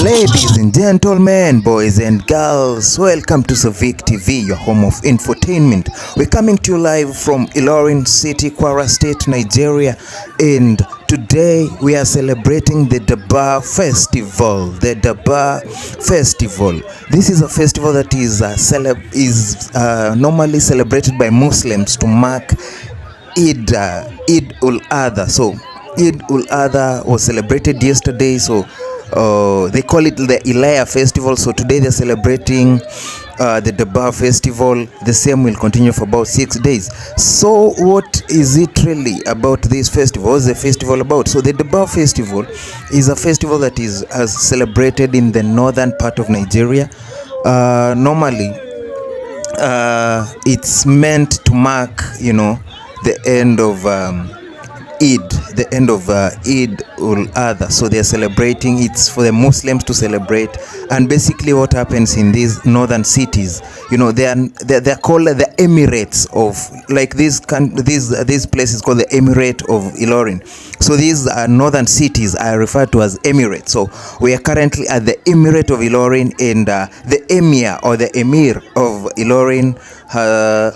Ladies and gentlemen, boys and girls, welcome to Civic TV, your home of infotainment. We're coming to you live from Ilorin City, Kwara State, Nigeria, and today we are celebrating the Dabba Festival. The Dabba Festival. This is a festival that is normally celebrated by Muslims to mark Eid al-Adha. So Eid al-Adha was celebrated yesterday, so they call it the Ilorin Festival. So today they're celebrating the Durbar Festival. The same will continue for about 6 days. So what is it really about this festival? What is the festival about? So the Durbar Festival is a festival that is celebrated in the northern part of Nigeria. Normally it's meant to mark, the end of Eid al-Adha. So they are celebrating. It's for the Muslims to celebrate. And basically what happens in these northern cities, they are called the Emirates of, like this place is called the Emirate of Ilorin. So these northern cities are referred to as Emirates. So we are currently at the Emirate of Ilorin, and the Emir or the Emir of Ilorin,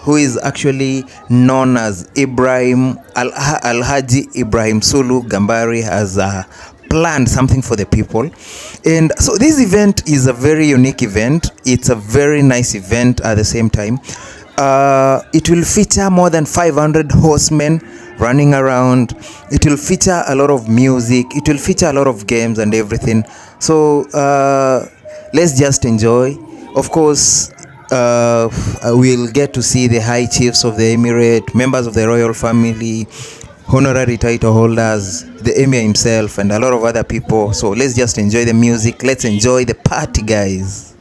who is actually known as Ibrahim Alhaji Ibrahim Sulu Gambari, has planned something for the people. And so this event is a very unique event. It's a very nice event at the same time. It will feature more than 500 horsemen running around. It will feature a lot of music. It will feature a lot of games and everything. So let's just enjoy. Of course, we'll get to see the high chiefs of the Emirate, members of the royal family, honorary title holders, the Emir himself, and a lot of other people. So let's just enjoy the music. Let's enjoy the party, guys.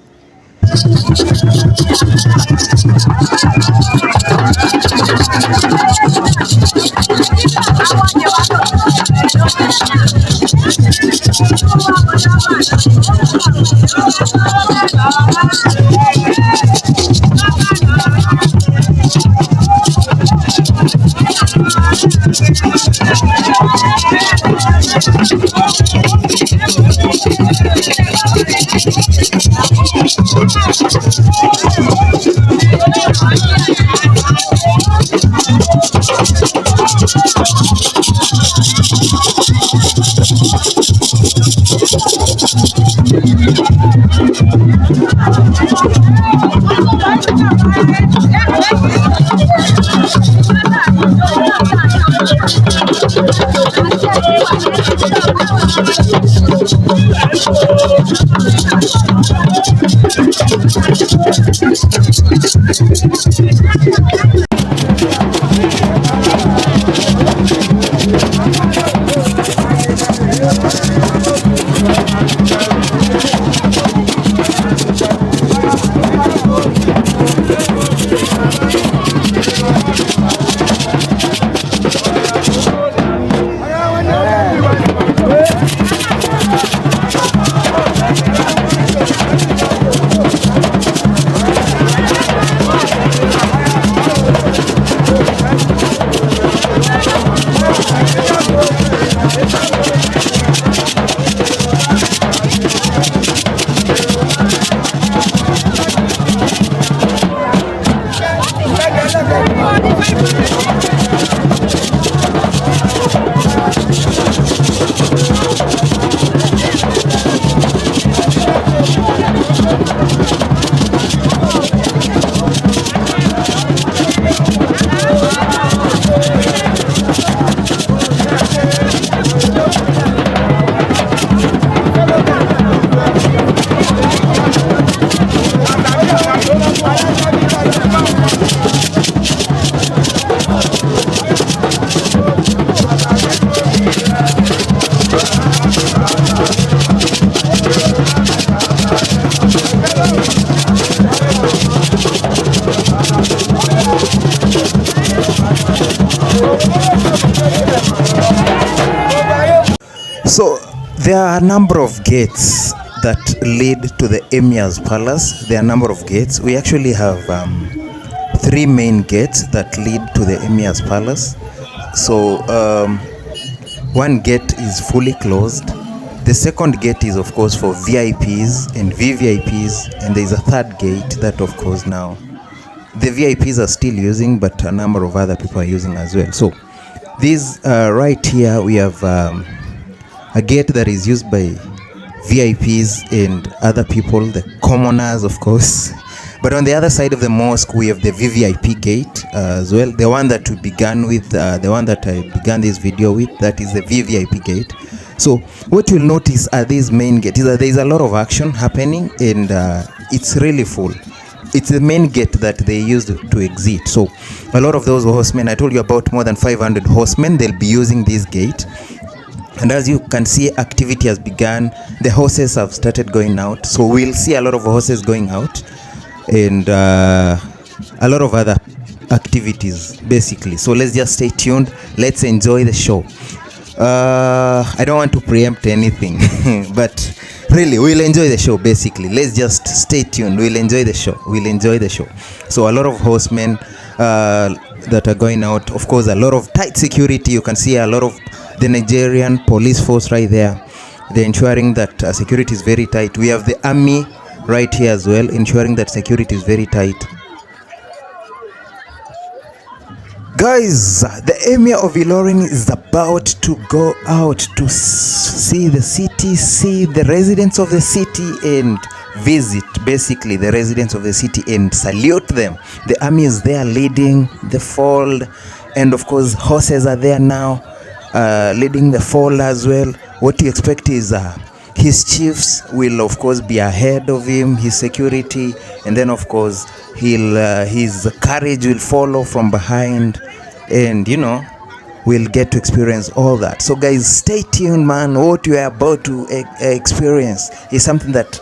There are a number of gates that lead to the Emir's palace. There are a number of gates. We actually have 3 main gates that lead to the Emir's palace. So one gate is fully closed. The second gate is of course for VIPs and VVIPs, and there is a third gate that of course now the VIPs are still using, but a number of other people are using as well. So this right here we have a gate that is used by VIPs and other people, the commoners of course. But on the other side of the mosque we have the VVIP gate as well, the one that we began with, the one that I began this video with, that is the VVIP gate. So what you'll notice are these main gates, there is a lot of action happening, and it's really full. It's the main gate that they used to exit. So a lot of those horsemen, I told you about more than 500 horsemen, they'll be using this gate. And as you can see, activity has begun. The horses have started going out. So we'll see a lot of horses going out, and a lot of other activities basically. So let's just stay tuned. Let's enjoy the show. I don't want to preempt anything, but really we'll enjoy the show basically. Let's just stay tuned. We'll enjoy the show. We'll enjoy the show. So a lot of horsemen that are going out. Of course, a lot of tight security. You can see a lot of the Nigerian police force right there. They're ensuring that security is very tight. We have the army right here as well, ensuring that security is very tight. Guys, the Emir of Ilorin is about to go out to see the city, see the residents of the city, and visit basically the residents of the city and salute them. The army is there leading the fold, and of course horses are there now leading the fold as well. What you expect is his chiefs will of course be ahead of him, his security, and then of course his carriage will follow from behind, and you know, we'll get to experience all that. So guys, stay tuned, man. What you are about to experience is something that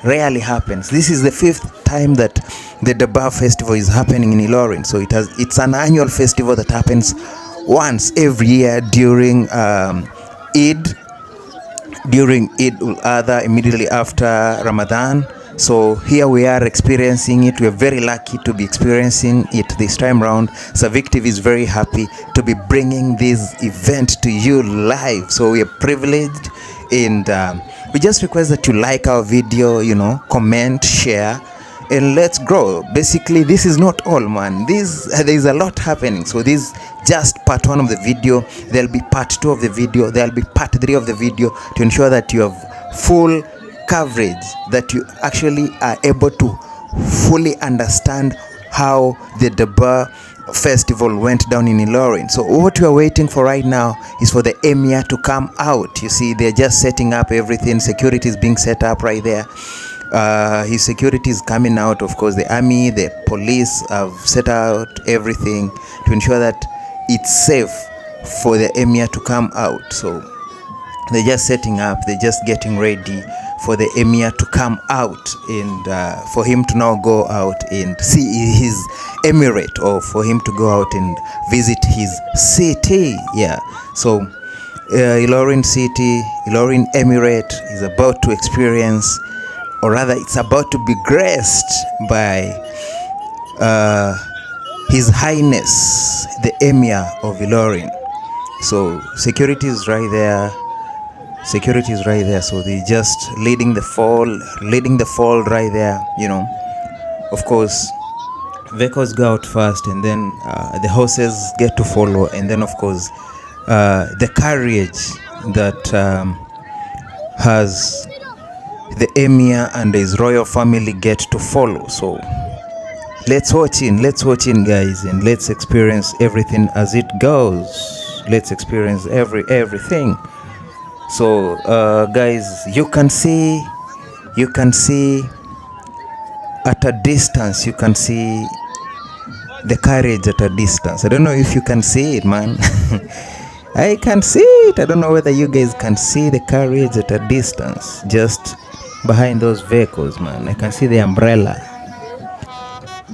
rarely happens. This is the 5th time that the Durbar Festival is happening in Ilorin. So it's an annual festival that happens once every year during Eid al-Adha, immediately after Ramadan. So here we are experiencing it. We are very lucky to be experiencing it this time round. Savictive is very happy to be bringing this event to you live. So we are privileged, and we just request that you like our video, you know, comment, share, and let's grow. Basically, this is not all, man. There's a lot happening. So this is just part 1 of the video. There'll be part 2 of the video. There'll be part 3 of the video to ensure that you have full coverage, that you actually are able to fully understand how the Dabba Festival went down in Ilorin. So what we are waiting for right now is for the Emir to come out. You see, they're just setting up everything. Security is being set up right there. His security is coming out. Of course, the army, the police have set out everything to ensure that it's safe for the Emir to come out. So they're just setting up, they're just getting ready for the Emir to come out, and for him to now go out and see his emirate, or for him to go out and visit his city. Yeah, so Ilorin City, Ilorin Emirate is about to experience, or rather it's about to be graced by His Highness the Emir of Ilorin. So security is right there. Security is right there. So they just leading the fold right there. You know, of course, vehicles go out first, and then the horses get to follow, and then of course the carriage that has the Emir and his royal family get to follow. So let's watch in, guys, and let's experience everything as it goes. Let's experience everything. So guys, you can see at a distance, you can see the carriage at a distance. I don't know if you can see it, man. I can see it. I don't know whether you guys can see the carriage at a distance, just behind those vehicles, man. I can see the umbrella.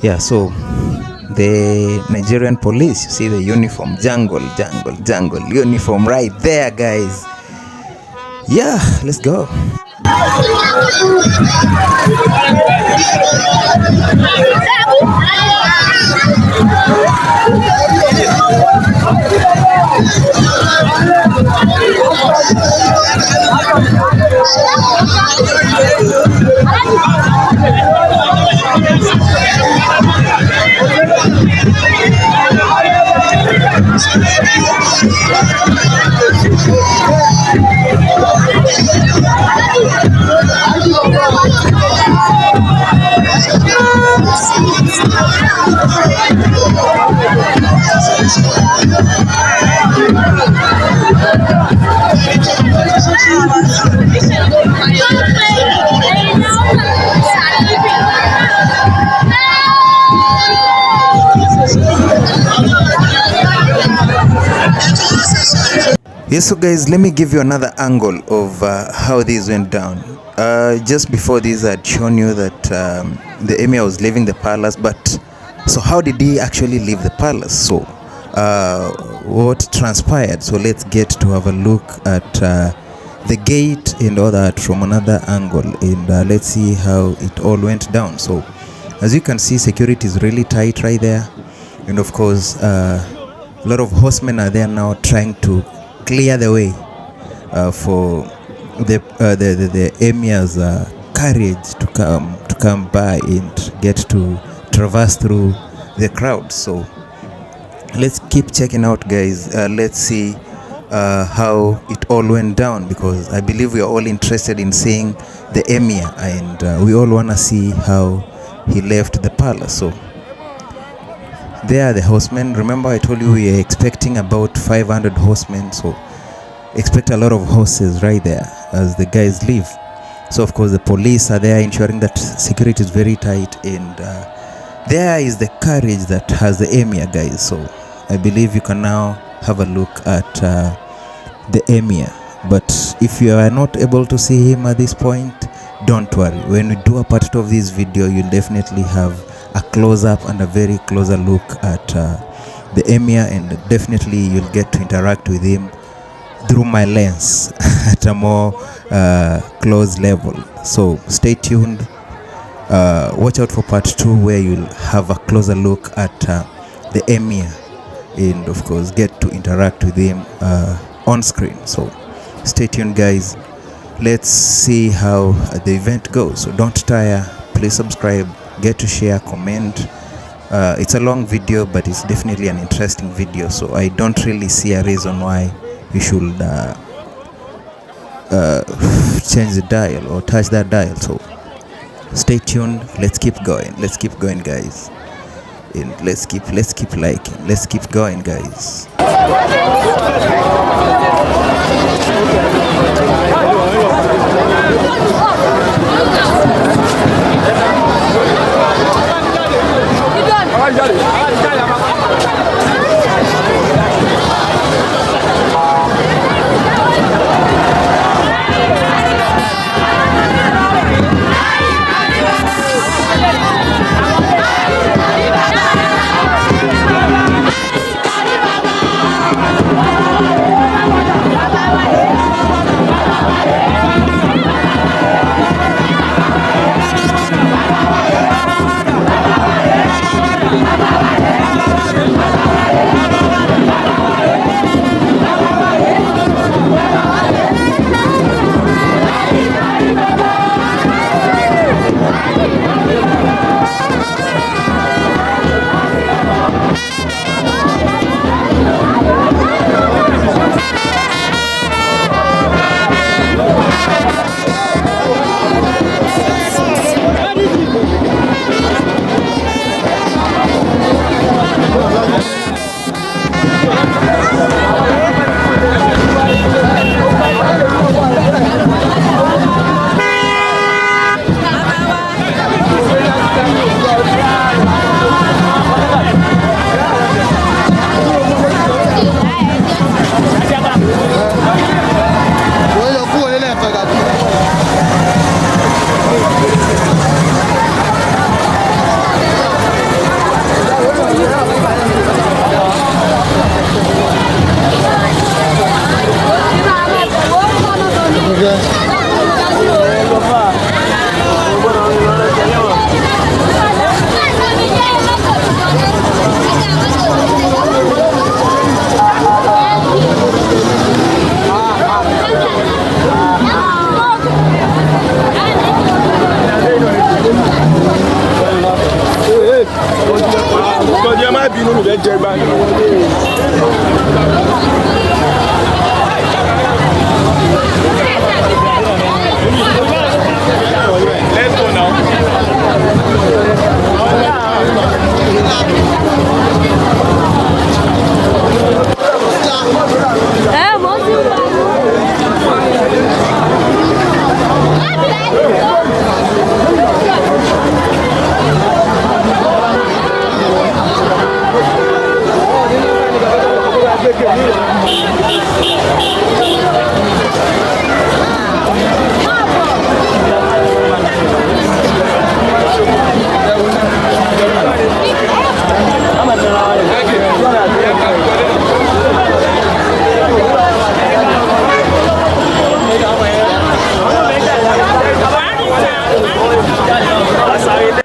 Yeah, so the Nigerian police, you see the uniform, jungle uniform right there, guys. Yeah, let's go. Yes, so guys, let me give you another angle of how this went down. Just before this, I'd shown you that the emir was leaving the palace, but so how did he actually leave the palace? So what transpired? So let's get to have a look at the gate and all that from another angle, and let's see how it all went down. So as you can see, security is really tight right there, and of course a lot of horsemen are there now trying to clear the way for the emir's carriage to come by and get to traverse through the crowd. So let's keep checking out, guys. Let's see how it all went down, because I believe we are all interested in seeing the emir, and we all want to see how he left the palace. So there are the horsemen. Remember I told you we are expecting about 500 horsemen, so expect a lot of horses right there as the guys leave. So of course the police are there ensuring that security is very tight, and there is the carriage that has the emir, guys. So I believe you can now have a look at the emir, but if you are not able to see him at this point, don't worry. When we do a part of this video, you'll definitely have a close-up and a very closer look at the emir, and definitely you'll get to interact with him through my lens at a more close level. So stay tuned. Watch out for part 2, where you'll have a closer look at the emir, and of course get to interact with him on screen. So stay tuned, guys. Let's see how the event goes. So don't tire, please subscribe, get to share, comment. It's a long video, but it's definitely an interesting video, so I don't really see a reason why you should change the dial or touch that dial. So stay tuned. Let's keep going, guys, and let's keep liking, let's keep going, guys.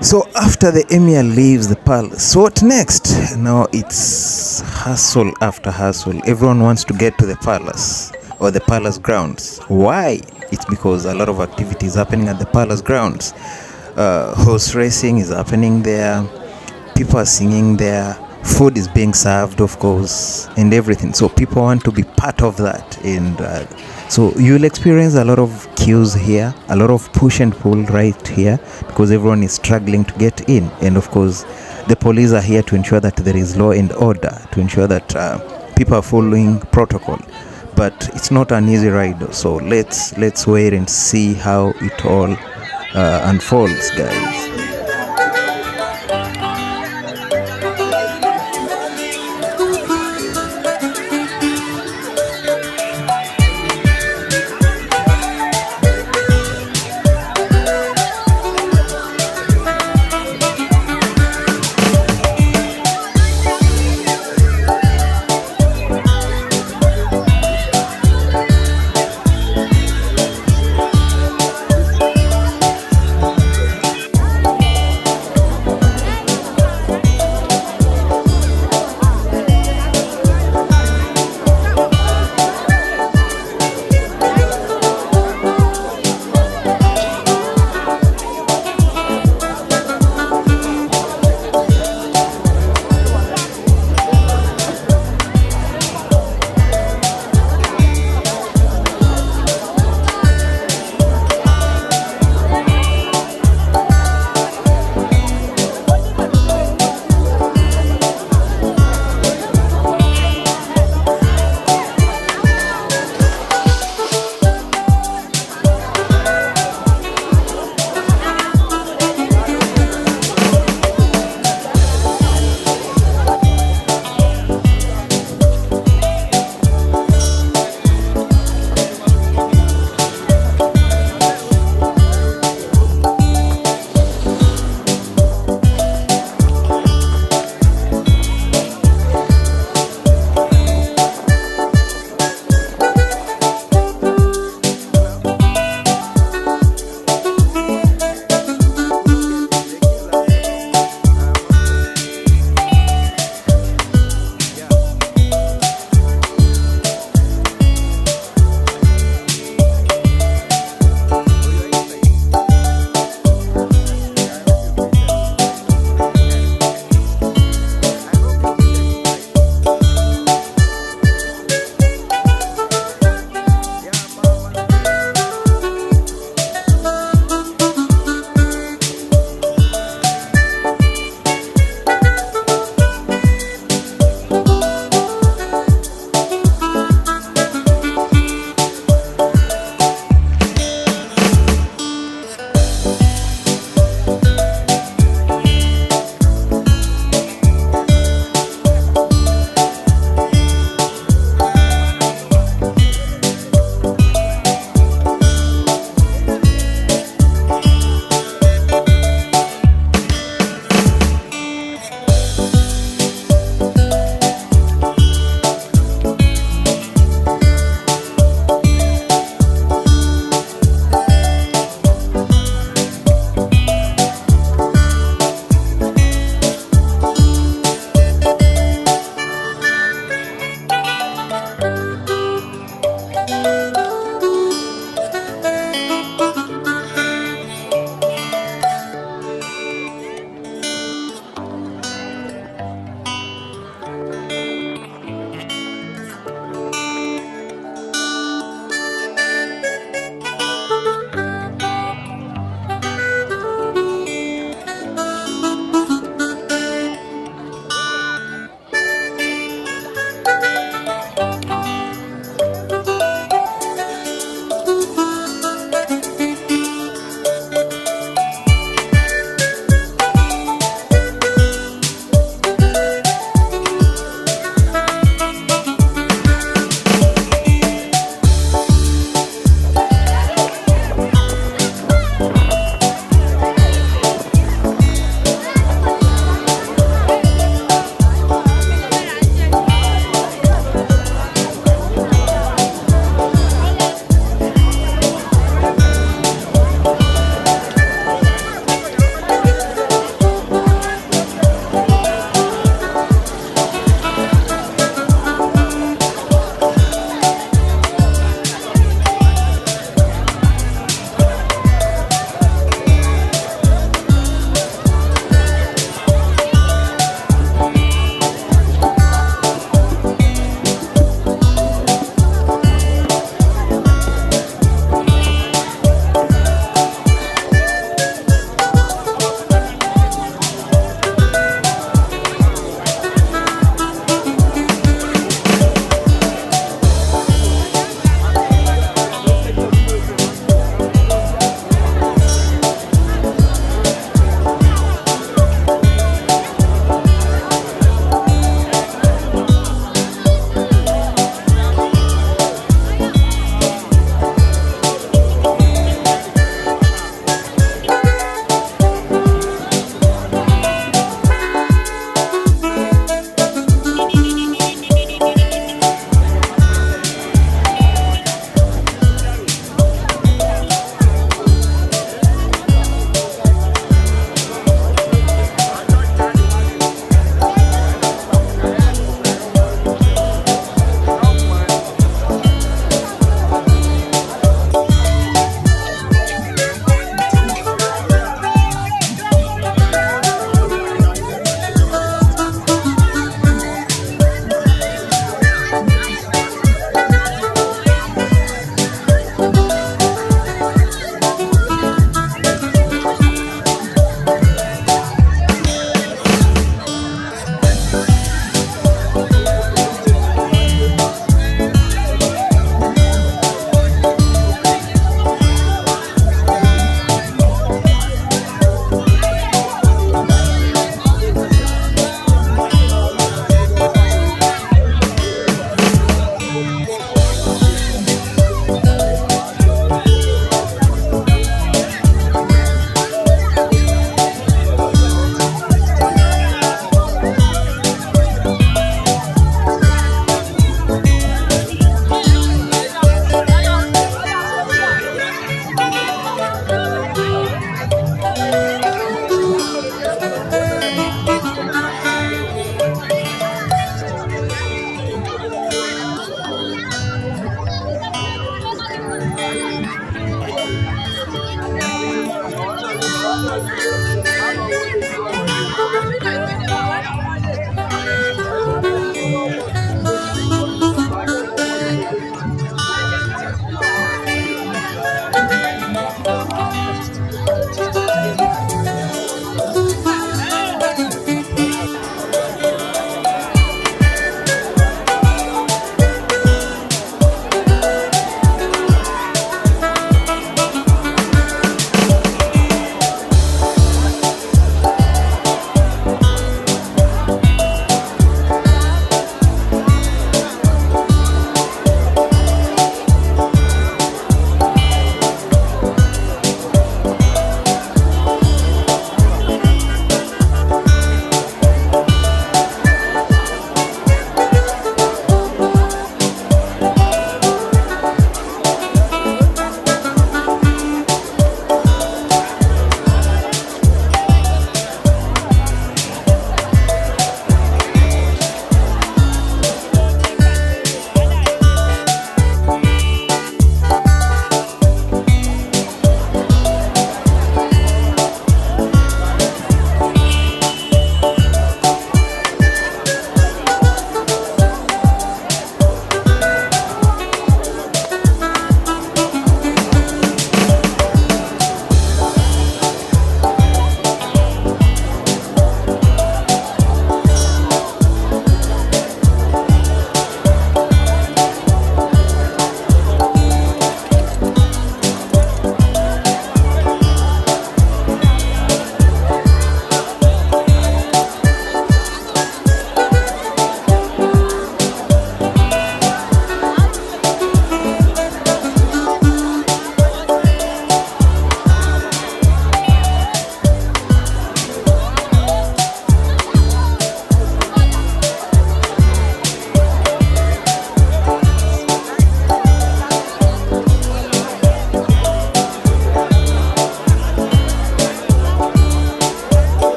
So after the Emir leaves the palace, what next? Now it's hustle after hustle. Everyone wants to get to the palace or the palace grounds. Why? It's because a lot of activity is happening at the palace grounds. Horse racing is happening there. People are singing there. Food is being served, of course, and everything. So people want to be part of that. And so you'll experience a lot of queues here, a lot of push and pull right here, because everyone is struggling to get in. And of course, the police are here to ensure that there is law and order, to ensure that people are following protocol. But it's not an easy ride. So let's wait and see how it all unfolds, guys.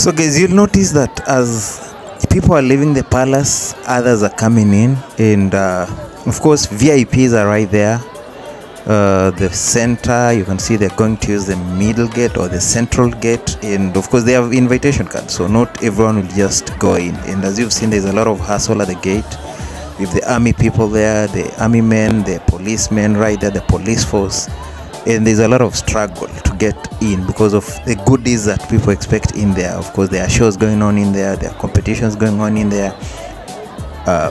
So guys, you'll notice that as people are leaving the palace, others are coming in, and of course VIPs are right there. The center, you can see they're going to use the middle gate or the central gate, and of course they have invitation cards, so not everyone will just go in. And as you've seen, there's a lot of hustle at the gate with the army people there, the army men, the policemen right there, the police force, and there's a lot of struggle to get in because of the goodies that people expect in there. Of course, there are shows going on in there, there are competitions going on in there,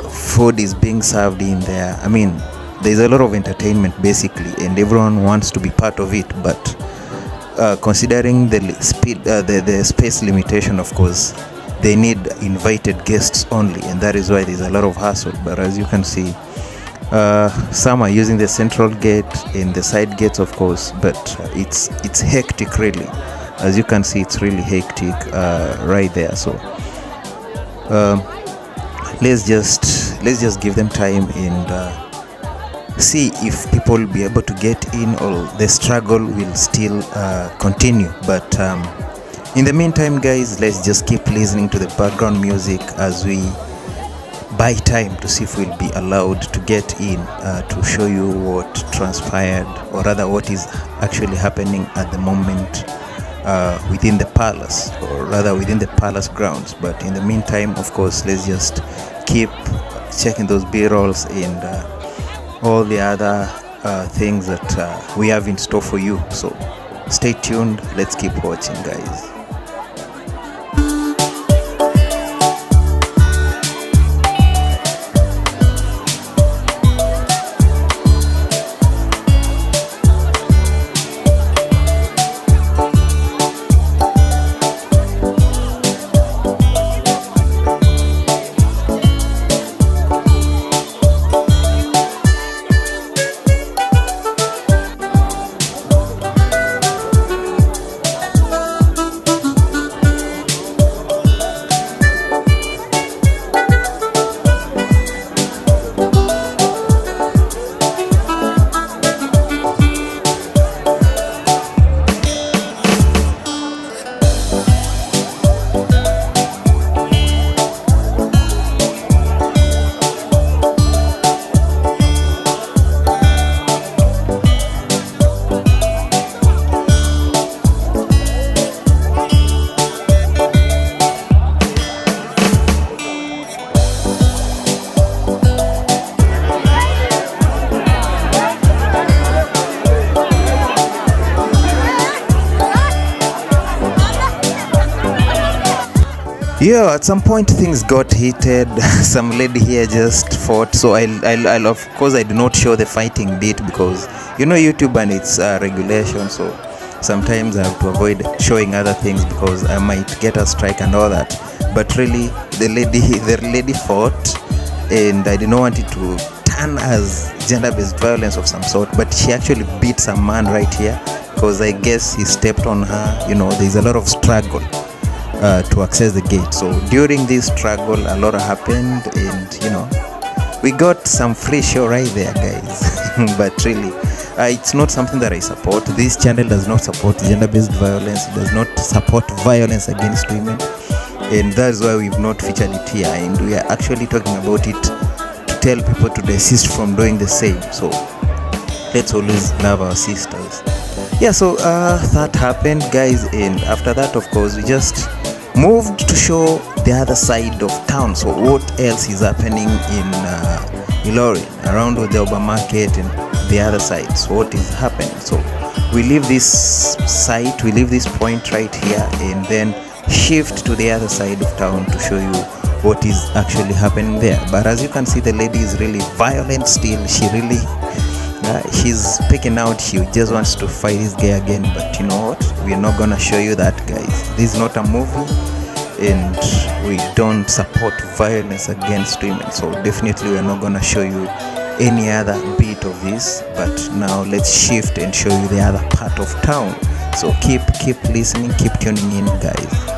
food is being served in there. I mean, there's a lot of entertainment basically, and everyone wants to be part of it, but considering the speed, the space limitation, of course they need invited guests only, and that is why there's a lot of hassle. But as you can see, some are using the central gate and the side gates, of course, but it's hectic really. As you can see, it's really hectic right there. So let's just give them time and see if people will be able to get in, or the struggle will still continue. But in the meantime, guys, let's just keep listening to the background music as we buy time to see if we'll be allowed to get in to show you what transpired, or rather what is actually happening at the moment within the palace, or rather within the palace grounds. But in the meantime, of course, let's just keep checking those B-rolls, and all the other things that we have in store for you. So stay tuned, let's keep watching, guys. Yeah, at some point things got heated. Some lady here just fought, so I'll of course I do not show the fighting bit because you know YouTube and its regulation, so sometimes I have to avoid showing other things because I might get a strike and all that. But really the lady fought, and I did not want it to turn as gender-based violence of some sort, but she actually beat some man right here because I guess he stepped on her. You know, there's a lot of struggle to access the gate. So during this struggle a lot happened, and you know, we got some free show right there, guys. But really it's not something that I support. This channel does not support gender-based violence, it does not support violence against women, and that's why we've not featured it here, and we are actually talking about it to tell people to desist from doing the same. So let's always love our sisters. Yeah, so that happened, guys, and after that of course we just moved to show the other side of town. So what else is happening in Ilorin, around the Dabba market and the other side? So what is happening? So we leave this site, we leave this point right here, and then shift to the other side of town to show you what is actually happening there. But as you can see, the lady is really violent still. She really she's picking out, she just wants to fight this guy again. But you know what, we're not gonna show you that, guys. This is not a movie, and we don't support violence against women, so definitely we're not gonna show you any other bit of this. But now let's shift and show you the other part of town. So keep listening, keep tuning in, guys.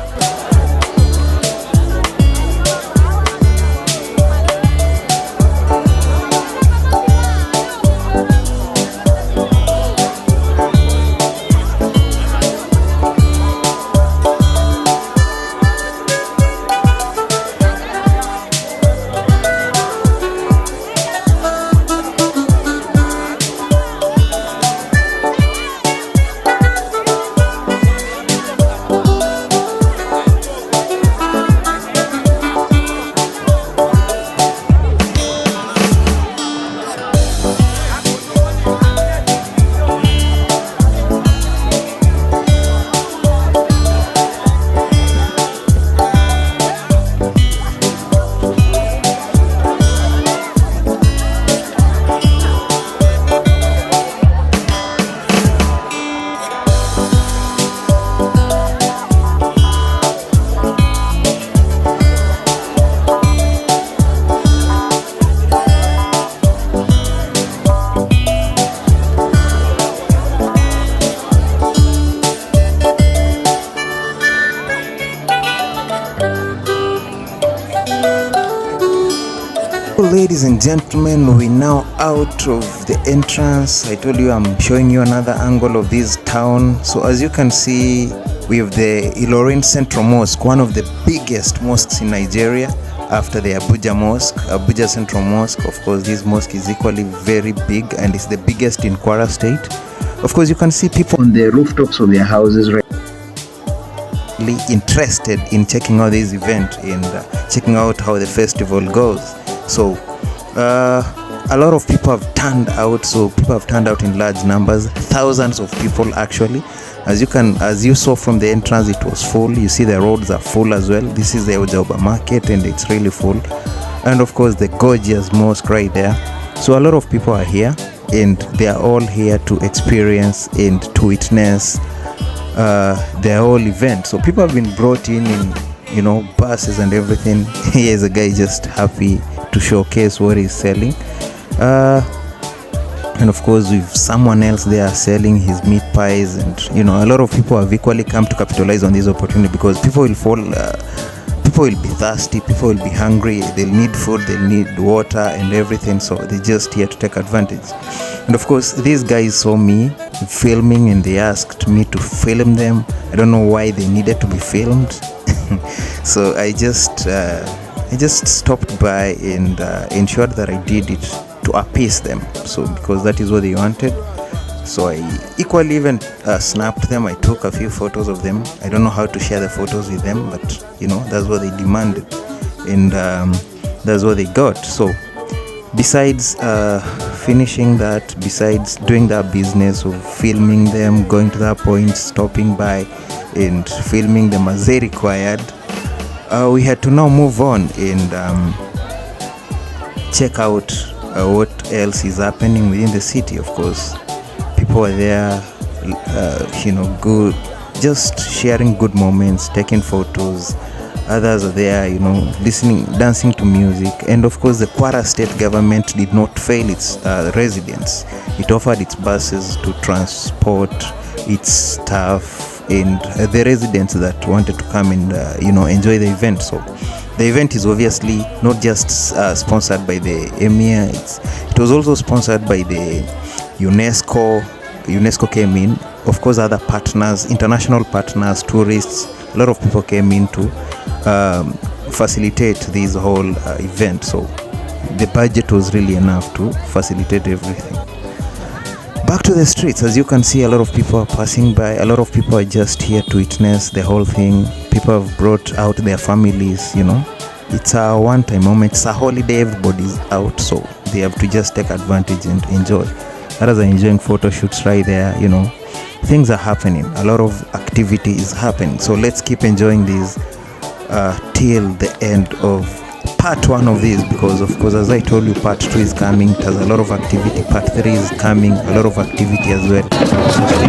Ladies and gentlemen, we're now out of the entrance. I told you I'm showing you another angle of this town. So as you can see, we have the Ilorin Central Mosque, one of the biggest mosques in Nigeria after the Abuja Mosque, Abuja Central Mosque. Of course, this mosque is equally very big, and it's the biggest in Kwara State. Of course, you can see people on the rooftops of their houses really interested in checking out this event and checking out how the festival goes. So a lot of people have turned out. So people have turned out in large numbers, thousands of people actually. As you saw from the entrance, it was full. You see the roads are full as well. This is the Dabba market and it's really full. And of course the gorgeous mosque right there. So a lot of people are here and they are all here to experience and to witness their whole event. So people have been brought in buses and everything. Here's a guy just happy to showcase what he's selling. And of course with someone else there selling his meat pies, and a lot of people have equally come to capitalize on this opportunity because people will be thirsty, people will be hungry, they'll need food, they'll need water and everything, so they're just here to take advantage. And of course these guys saw me filming and they asked me to film them. I don't know why they needed to be filmed. So I just stopped by and ensured that I did it to appease them, so because that is what they wanted. So I equally even snapped them. I took a few photos of them. I don't know how to share the photos with them, but that's what they demanded, and that's what they got. So besides finishing that, besides doing that business of filming them, going to that point, stopping by and filming them as they required, we had to now move on and check out what else is happening within the city. Of course, people are there, good, just sharing good moments, taking photos. Others are there, listening, dancing to music. And of course, the Kwara State government did not fail its residents. It offered its buses to transport its staff and the residents that wanted to come and enjoy the event. So the event is obviously not just sponsored by the Emir. It was also sponsored by the UNESCO. UNESCO came in. Of course, other partners, international partners, tourists, a lot of people came in to facilitate this whole event. So the budget was really enough to facilitate everything. Back to the streets. As you can see, a lot of people are passing by. A lot of people are just here to witness the whole thing. People have brought out their families, It's a one-time moment. It's a holiday. Everybody's out, so they have to just take advantage and enjoy. Others are enjoying photo shoots right there, Things are happening. A lot of activity is happening. So let's keep enjoying this till the end of part 1 of this, because of course, as I told you, part 2 is coming. It has a lot of activity. Part 3 is coming, a lot of activity as well. So stay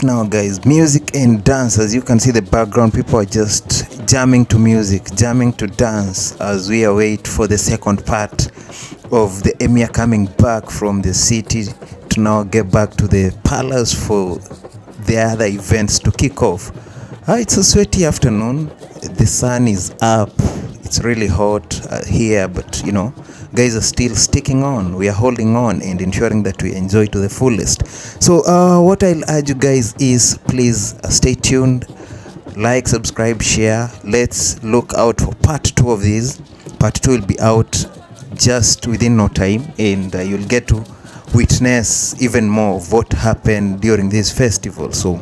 Now guys, music and dance. As you can see the background, people are just jamming to music, jamming to dance as we await for the second part of the Emir coming back from the city to now get back to the palace for the other events to kick off. It's a sweaty afternoon, the sun is up, it's really hot here, but you know, guys are still sticking on. We are holding on and ensuring that we enjoy to the fullest. So what I'll urge you guys is please stay tuned, like, subscribe, share. Let's look out for part 2 of this. Part 2 will be out just within no time, and you'll get to witness even more of what happened during this festival. So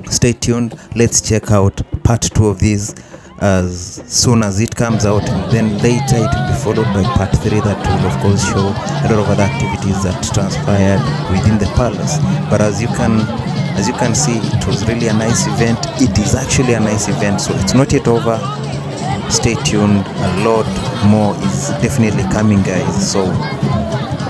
stay tuned, let's check out part 2 of this as soon as it comes out, and then later it will be followed by part 3 that will of course show a lot of other activities that transpired within the palace. But as you can see, it was really a nice event. It is actually a nice event, so it's not yet over. Stay tuned, a lot more is definitely coming guys, so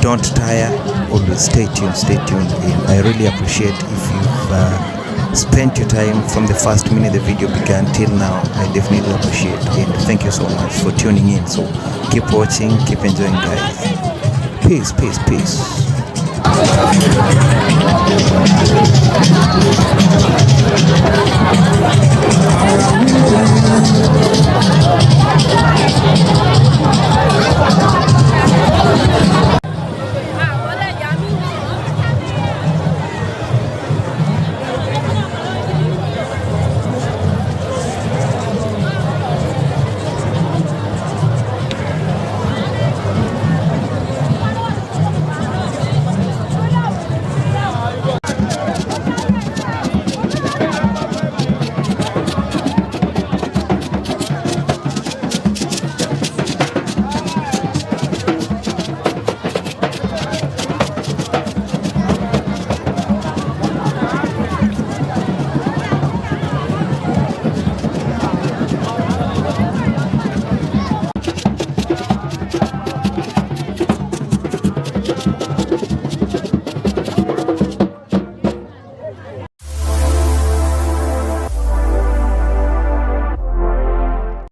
don't tire, always stay tuned. And I really appreciate if you've spent your time from the first minute the video began till now. I definitely appreciate it, and thank you so much for tuning in. So keep watching, keep enjoying guys. Peace.